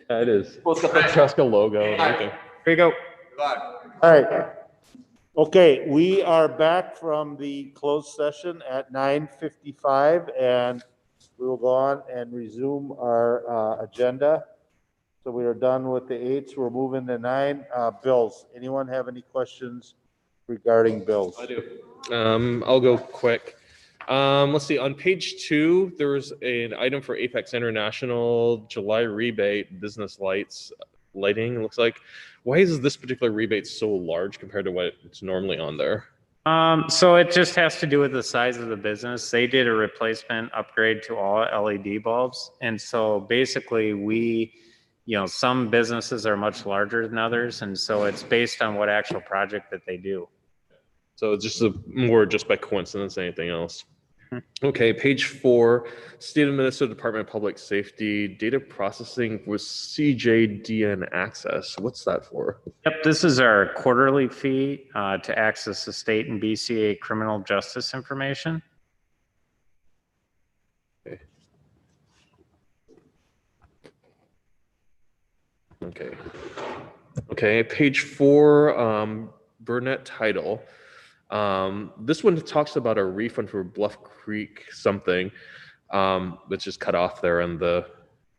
Yeah, it is. Well, it's got the Chaska logo and everything. Here you go. All right. Okay, we are back from the closed session at 9:55, and we will go on and resume our agenda. So we are done with the 8s. We're moving to 9. Bills. Anyone have any questions regarding bills? I do. I'll go quick. Let's see. On page 2, there was an item for Apex International July rebate business lighting. It looks like. Why is this particular rebate so large compared to what it's normally on there? So it just has to do with the size of the business. They did a replacement upgrade to all LED bulbs. And so basically some businesses are much larger than others. And so it's based on what actual project that they do. So it's just more just by coincidence than anything else. Okay, page 4, State of Minnesota Department of Public Safety, data processing with CJDN access. What's that for? Yep, this is our quarterly fee to access the state and BCA criminal justice information. Okay. Okay, page 4, Burnett title. This one talks about a refund for Bluff Creek something, which is cut off there in the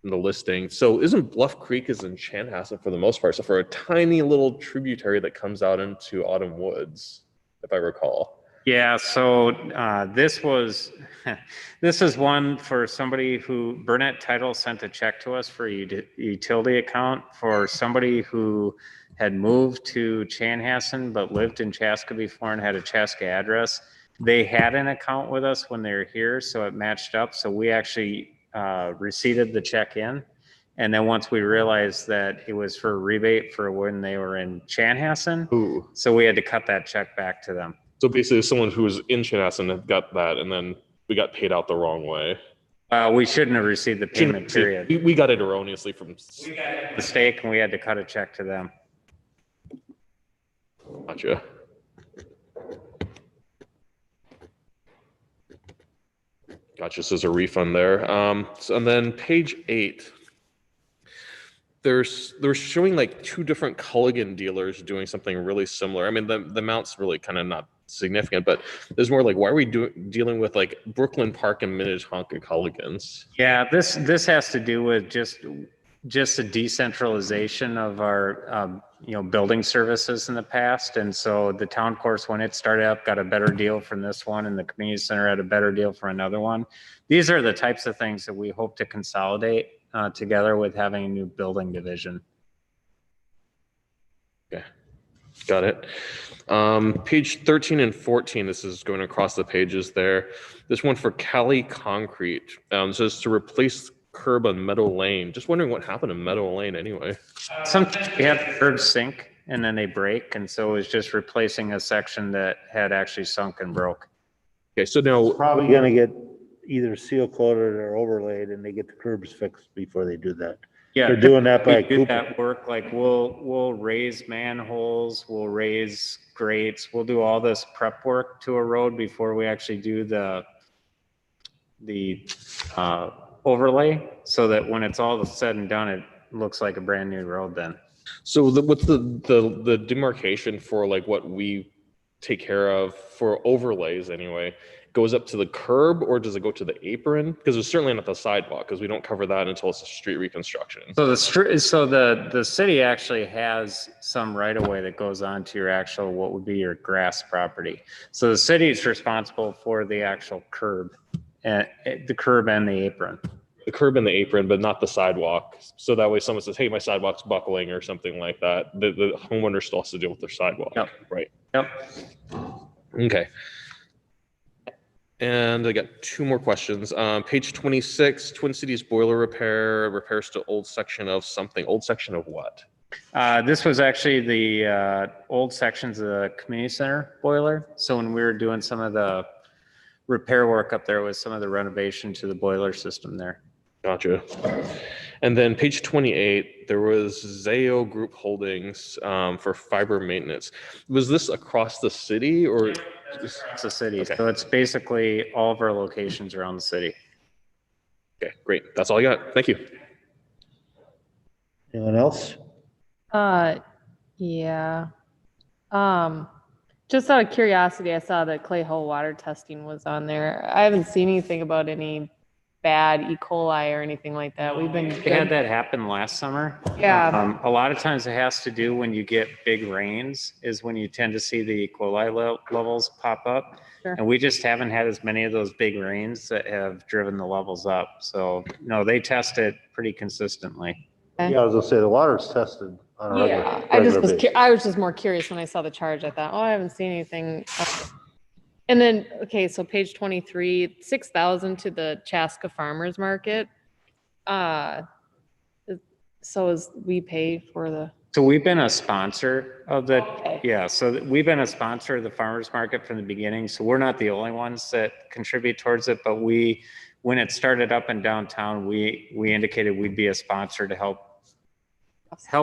listing. So isn't Bluff Creek is in Chanhassen for the most part, so for a tiny little tributary that comes out into Autumn Woods, if I recall. Yeah, so this is one for somebody who Burnett Title sent a check to us for a utility account for somebody who had moved to Chanhassen but lived in Chaska before and had a Chaska address. They had an account with us when they were here, so it matched up. So we actually receipted the check in. And then once we realized that it was for a rebate for when they were in Chanhassen, so we had to cut that check back to them. So basically someone who was in Chanhassen got that, and then we got paid out the wrong way. We shouldn't have received the payment period. We got it erroneously from... We got a mistake, and we had to cut a check to them. Gotcha. Gotcha, so there's a refund there. So, and then page 8, they're showing like 2 different Culligan dealers doing something really similar. I mean, the amount's really kind of not significant, but there's more like, why are we dealing with like Brooklyn Park and Minnetonka Culligans? Yeah, this has to do with just a decentralization of our building services in the past. And so the town course, when it started up, got a better deal from this one, and the community center had a better deal for another one. These are the types of things that we hope to consolidate together with having a new building division. Okay, got it. Page 13 and 14, this is going across the pages there. This one for Cali Concrete says to replace curb on Meadow Lane. Just wondering what happened to Meadow Lane anyway. Sometimes we have curbs sink and then they break, and so it was just replacing a section that had actually sunk and broke. Okay, so now Probably gonna get either seal coated or overlaid, and they get the curbs fixed before they do that. Yeah, they're doing that by we do that work. Like we'll raise manholes, we'll raise grates, we'll do all this prep work to a road before we actually do the overlay, so that when it's all said and done, it looks like a brand new road then. So what's the demarcation for like what we take care of for overlays anyway? Goes up to the curb, or does it go to the apron? Because it's certainly not the sidewalk, because we don't cover that until it's a street reconstruction. So the city actually has some right of way that goes on to your actual, what would be your grass property. So the city is responsible for the actual curb, and the curb and the apron. The curb and the apron, but not the sidewalk. So that way someone says, hey, my sidewalk's buckling or something like that, the homeowner still has to deal with their sidewalk. Yep. Right. Yep. Okay. And I got 2 more questions. Page 26, Twin Cities boiler repairs to old section of something. Old section of what? This was actually the old sections of the community center boiler. So when we were doing some of the repair work up there, was some of the renovation to the boiler system there. Gotcha. And then page 28, there was Zayo Group Holdings for fiber maintenance. Was this across the city or? It's a city. Okay. So it's basically all of our locations around the city. Okay, great. That's all I got. Thank you. Anyone else? Yeah. Just out of curiosity, I saw that clay hole water testing was on there. I haven't seen anything about any bad E. coli or anything like that. We've been We had good. that happen last summer. Yeah. A lot of times it has to do when you get big rains is when you tend to see the E. coli levels pop up. Sure. And we just haven't had as many of those big rains that have driven the levels up. So no, they test it pretty consistently. Okay. Yeah, I was gonna say the water's tested on a regular, Yeah, I just regular was basis. I was just more curious when I saw the charge. I thought, oh, I haven't seen anything. And then, okay, so page 23, 6,000 to the Chaska Farmers Market. So is we pay for the, So we've been a sponsor of the, Okay. yeah, so we've been a sponsor of the farmers market from the beginning. So we're not the only ones that contribute towards it, but when it started up in downtown, we indicated we'd be a sponsor to help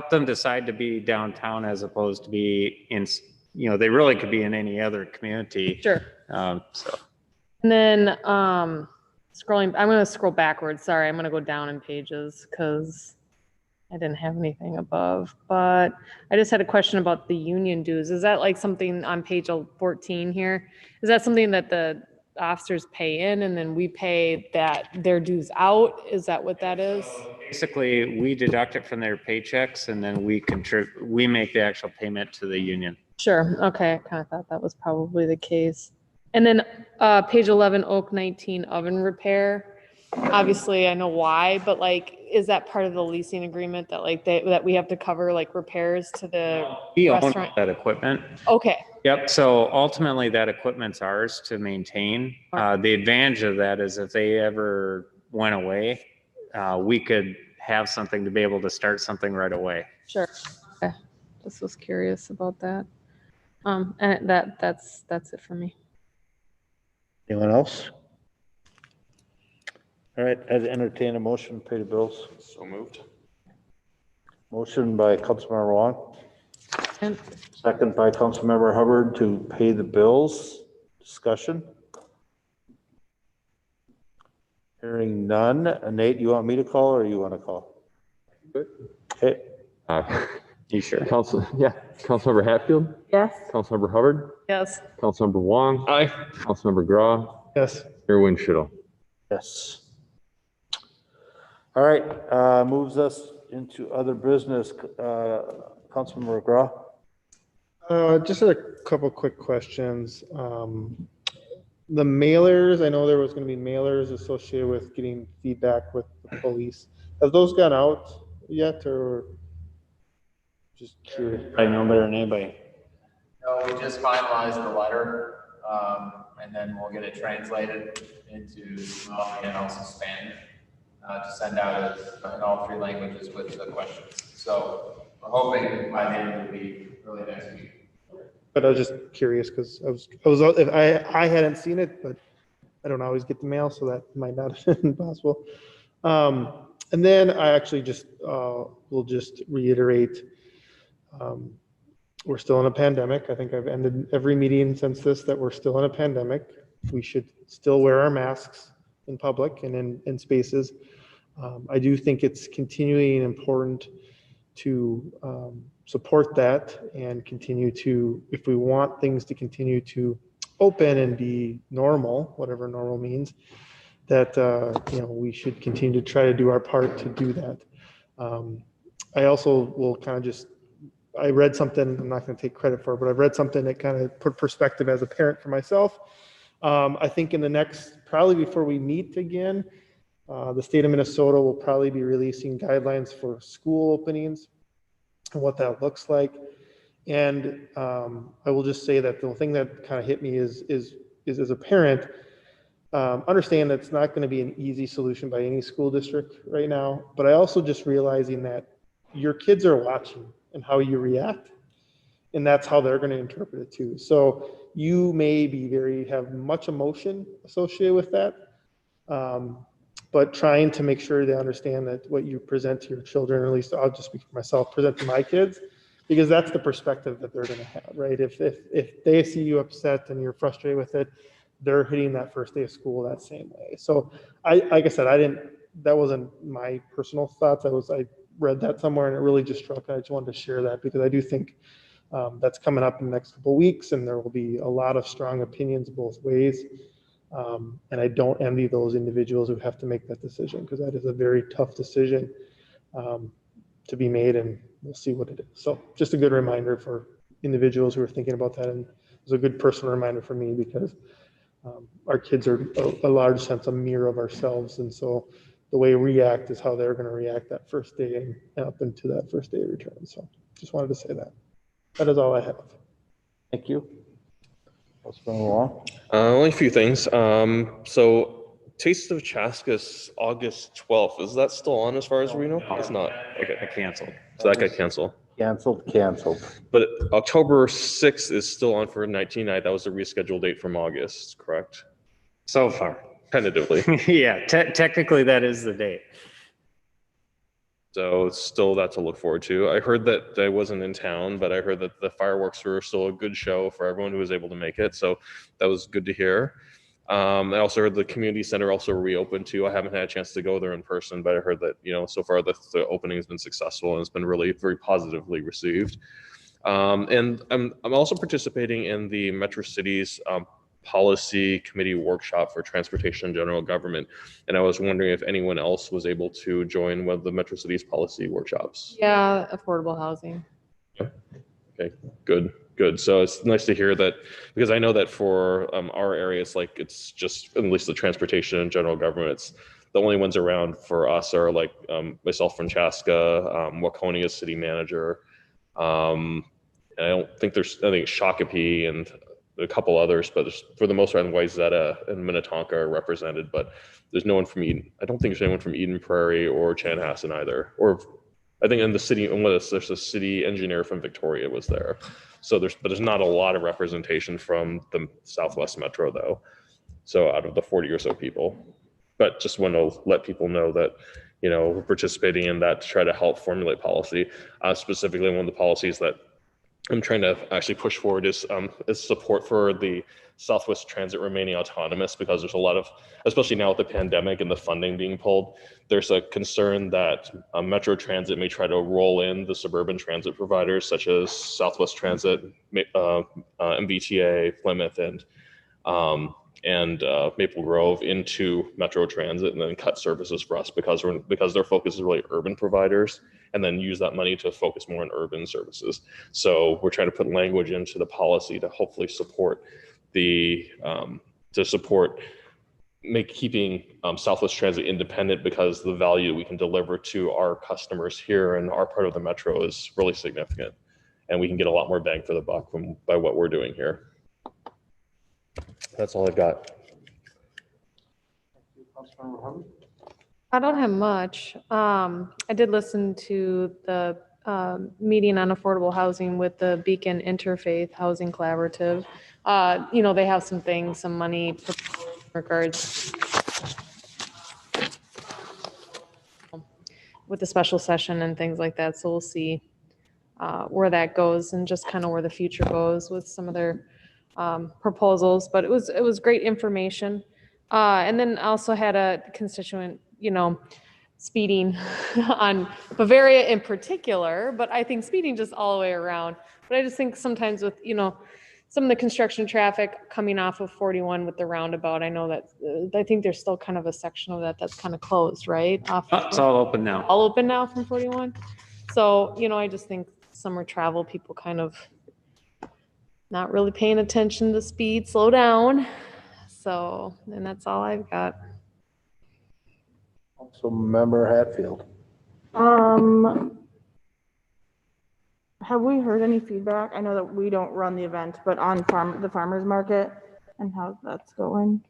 them decide to be downtown as opposed to be in, they really could be in any other community. sure. So. And then scrolling, I'm gonna scroll backwards. Sorry, I'm gonna go down in pages because I didn't have anything above. But I just had a question about the union dues. Is that like something on page 14 here? Is that something that the officers pay in and then we pay their dues out? Is that what that is? Basically, we deduct it from their paychecks and then we make the actual payment to the union. Sure. Okay. I kind of thought that was probably the case. And then page 11, Oak 19 oven repair. Obviously, I know why, but like, is that part of the leasing agreement that like that we have to cover like repairs to the We own restaurant? that equipment. Okay. Yep. So ultimately, that equipment's ours to maintain. The advantage of that is if they ever went away, we could have something to be able to start something right away. Sure. Okay. Just was curious about that. And that's it for me. Anyone else? All right, I'd entertain a motion to pay the bills. So moved. Motion by Councilmember Wong, And second by Councilmember Hubbard to pay the bills. Discussion? Hearing none. Nate, you want me to call or you want to call? Okay, You sure? Councilmember Hatfield, yes. Councilmember Hubbard, Yes. Councilmember Wong, Aye. Councilmember Grau, yes. Mayor Winchell. Yes. All right, moves us into other business. Councilmember McGraw. Just a couple quick questions. The mailers, I know there was going to be mailers associated with getting feedback with the police. Have those gone out yet, or just curious? I know better than anybody. No, we just finalized the letter, and then we'll get it translated into Somali and also Spanish to send out in all three languages with the questions. So we're hoping by the end of the week, early next week. But I was just curious because I hadn't seen it, but I don't always get the mail, so that might not have been possible. And then I actually just will just reiterate, we're still in a pandemic. I think I've ended every meeting since this that we're still in a pandemic. We should still wear our masks in public and in spaces. I do think it's continuing important to support that and continue to, if we want things to continue to open and be normal, whatever normal means, that we should continue to try to do our part to do that. I also will kind of just, I read something, I'm not going to take credit for it, but I've read something that kind of put perspective as a parent for myself. I think in the next, probably before we meet again, the state of Minnesota will probably be releasing guidelines for school openings and what that looks like. And I will just say that the thing that kind of hit me is as a parent, understand that it's not going to be an easy solution by any school district right now, but I also just realizing that your kids are watching and how you react, and that's how they're going to interpret it too. So you may be have much emotion associated with that, but trying to make sure they understand that what you present to your children, or at least I'll just speak for myself, present to my kids, because that's the perspective that they're going to have, right? If they see you upset and you're frustrated with it, they're hitting that first day of school that same way. So like I said, that wasn't my personal thoughts. I read that somewhere and it really just struck. I just wanted to share that because I do think that's coming up in the next couple of weeks, and there will be a lot of strong opinions both ways. And I don't envy those individuals who have to make that decision, because that is a very tough decision to be made, and we'll see what it is. So just a good reminder for individuals who are thinking about that, and it's a good personal reminder for me, because our kids are a large sense a mirror of ourselves, and so the way we react is how they're going to react that first day and up into that first day of return. So just wanted to say that. That is all I have. Thank you. Councilmember Wong? Only a few things. So Taste of Chaska is August 12th. Is that still on as far as we know? It's not. Okay. I canceled. So that got canceled. Canceled. But October 6th is still on for 19 night. That was the rescheduled date from August, correct? So far. Tentatively. Yeah, technically that is the date. So it's still that to look forward to. I heard that I wasn't in town, but I heard that the fireworks were still a good show for everyone who was able to make it. So that was good to hear. I also heard the community center also reopened too. I haven't had a chance to go there in person, but I heard that, so far the opening has been successful and it's been really very positively received. And I'm also participating in the Metro Cities policy committee workshop for transportation and general government. And I was wondering if anyone else was able to join one of the Metro Cities policy workshops. Yeah, affordable housing. Okay, good. So it's nice to hear that, because I know that for our areas, like it's just, at least the transportation and general government, it's the only ones around for us are like myself from Chaska, Waconia city manager. And I don't think there's, I think Shakopee and a couple others, but for the most part, Wayzata and Minnetonka are represented, but there's no one from Eden. I don't think there's anyone from Eden Prairie or Chanhassen either. Or I think in the city, there's a city engineer from Victoria was there. So there's not a lot of representation from the Southwest Metro though. So out of the 40 or so people, but just want to let people know that, we're participating in that to try to help formulate policy. Specifically, one of the policies that I'm trying to actually push forward is support for the Southwest Transit remaining autonomous, because there's a lot of, especially now with the pandemic and the funding being pulled, there's a concern that Metro Transit may try to roll in the suburban transit providers such as Southwest Transit, MBTA, Plymouth, and Maple Grove into Metro Transit, and then cut services for us because their focus is really urban providers, and then use that money to focus more on urban services. So we're trying to put language into the policy to hopefully support keeping Southwest Transit independent, because the value we can deliver to our customers here in our part of the metro is really significant, and we can get a lot more bang for the buck by what we're doing here. That's all I've got. I don't have much. I did listen to the meeting on affordable housing with the Beacon Interfaith Housing Collaborative. They have some things, some money in regards with the special session and things like that. So we'll see where that goes, and just kind of where the future goes with some of their proposals. But it was great information. And then also had a constituent, speeding on Bavaria in particular, but I think speeding just all the way around. But I just think sometimes with, some of the construction traffic coming off of 41 with the roundabout, I know that, I think there's still kind of a section of that's kind of closed, right? It's all open now. All open now from 41. So, I just think summer travel, people kind of not really paying attention to speed, slow down. So, and that's all I've got. So member Hatfield. Have we heard any feedback? I know that we don't run the event, but on the farmers market and how that's going?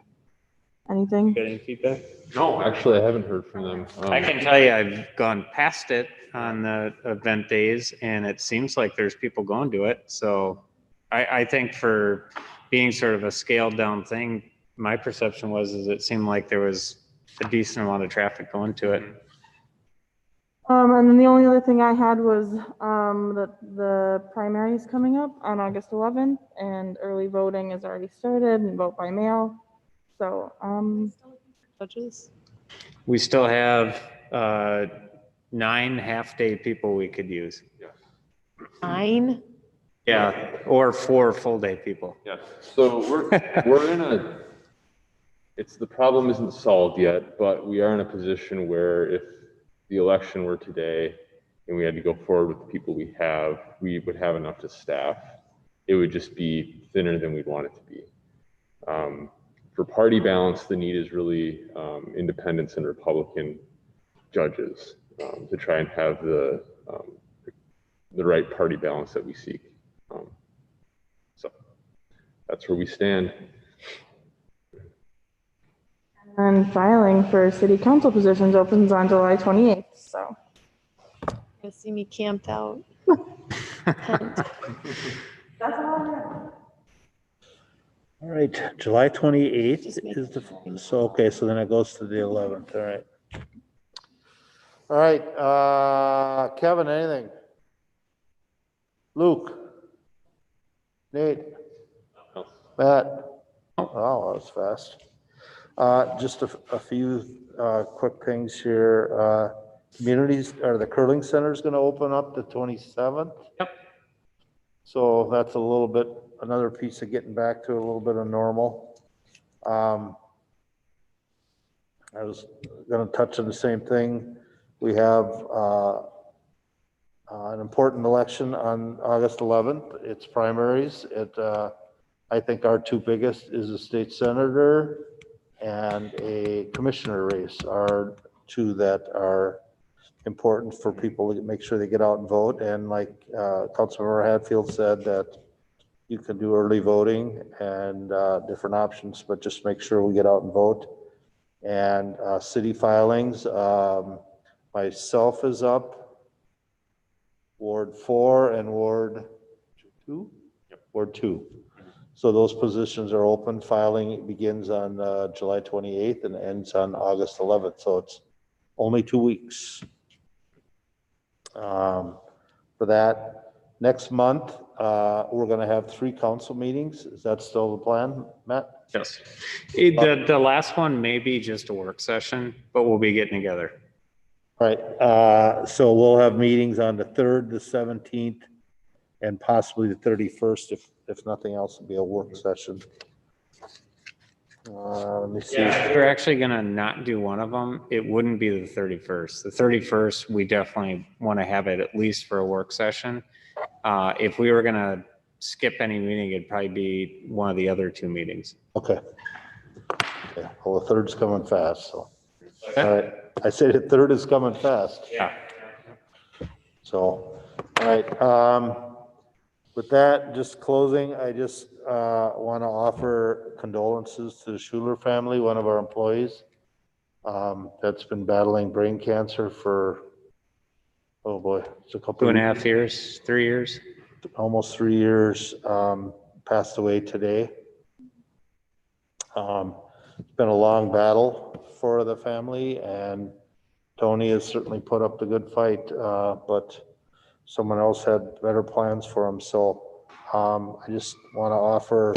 Anything? Getting feedback? No, actually, I haven't heard from them. I can tell you, I've gone past it on the event days, and it seems like there's people going to it. So I think for being sort of a scaled down thing, my perception is it seemed like there was a decent amount of traffic going to it. And then the only other thing I had was that the primary is coming up on August 11th, and early voting has already started, and vote by mail. So Judges? We still have 9 half-day people we could use. 9? Yeah, or 4 full-day people. Yeah, so we're in the problem isn't solved yet, but we are in a position where if the election were today and we had to go forward with the people we would have enough to staff. It would just be thinner than we'd want it to be. For party balance, the need is really independents and Republican judges to try and have the right party balance that we seek. So that's where we stand. And filing for city council positions opens on July 28th, so. You see me camped out. That's all I have. All right, July 28th is so then it goes to the 11th, all right. All right, Kevin, anything? Luke? Nate? Matt? Oh, that was fast. Just a few quick things here. Communities, or the curling center is going to open up the 27th. Yep. So that's a little bit, another piece of getting back to a little bit of normal. I was going to touch on the same thing. We have an important election on August 11th. It's primaries. I think our two biggest is a state senator and a commissioner race are two that are important for people to make sure they get out and vote. And like Councilmember Hatfield said, that you can do early voting and different options, but just make sure we get out and vote. And city filings, myself is up, Ward 4 and Ward 2? Yep. Ward 2. So those positions are open. Filing begins on July 28th and ends on August 11th. So it's only 2 weeks. For that, next month, we're going to have 3 council meetings. Is that still the plan, Matt? Yes. The last one may be just a work session, but we'll be getting together. All right. So we'll have meetings on the 3rd, the 17th, and possibly the 31st. If nothing else, it'll be a work session. Let me see. Yeah, if we're actually going to not do one of them, it wouldn't be the 31st. The 31st, we definitely want to have it at least for a work session. If we were going to skip any meeting, it'd probably be one of the other 2 meetings. Okay. Well, the 3rd's coming fast, so. All right. I said the 3rd is coming fast. Yeah. So, all right. With that, just closing, I just want to offer condolences to the Schuler family, one of our employees that's been battling brain cancer for, oh boy, it's a couple 2.5 years, 3 years. Almost 3 years, passed away today. It's been a long battle for the family, and Tony has certainly put up the good fight, but someone else had better plans for him. So I just want to offer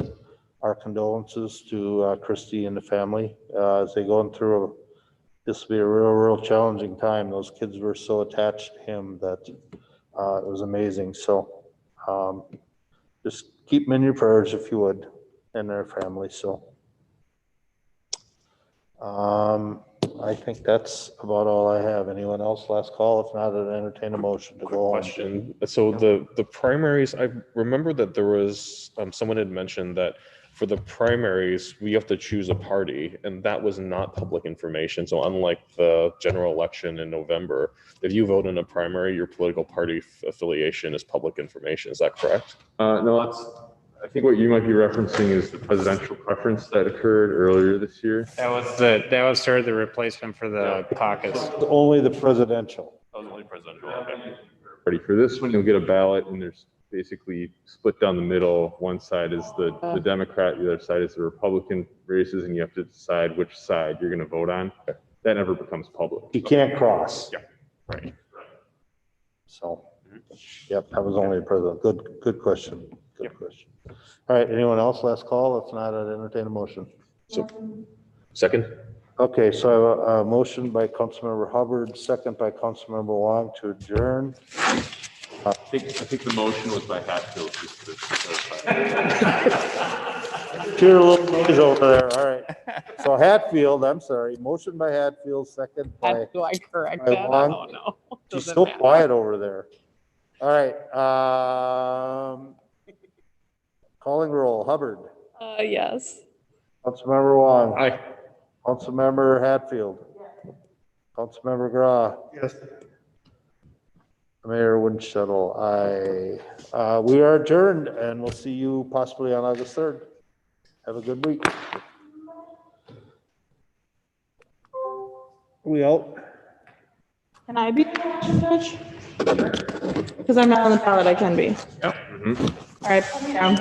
our condolences to Christy and the family as they're going through this will be a real challenging time. Those kids were so attached to him that it was amazing. So just keep them in your prayers if you would, and their family. So I think that's about all I have. Anyone else? Last call. If not, I'd entertain a motion to go on. Question. So the primaries, I remember that there was someone had mentioned that for the primaries we have to choose a party, and that was not public information. So unlike the general election in November, if you vote in a primary, your political party affiliation is public information. Is that correct? No, I think what you might be referencing is the presidential preference that occurred earlier this year. That was sort of the replacement for the caucus. Only the presidential. Only presidential. Okay. Ready for this one, you'll get a ballot, and there's basically split down the middle. One side is the Democrat, the other side is the Republican races, and you have to decide which side you're going to vote on. That never becomes public. You can't cross. Yeah. Right. So, yep, that was only the president. Good question. Good question. All right, anyone else? Last call. If not, I'd entertain a motion. So, second. Okay, so I have a motion by Councilmember Hubbard, second by Councilmember Wong to adjourn. I think the motion was by Hatfield, just to clarify. Hear a little noise over there, all right. So Hatfield, I'm sorry, motion by Hatfield, second by, Do I correct by that? I Wong. don't know. She's Doesn't so matter. quiet over there. All right, calling roll, Hubbard, Yes. Councilmember Wong. Aye. Councilmember Hatfield. Councilmember Grah. Yes. Mayor Winchell, aye. We are adjourned and we'll see you possibly on August 3rd. Have a good week. We out? Can I be the election judge? Because I'm not on the ballot, I can be. Mhm. All right, put me down.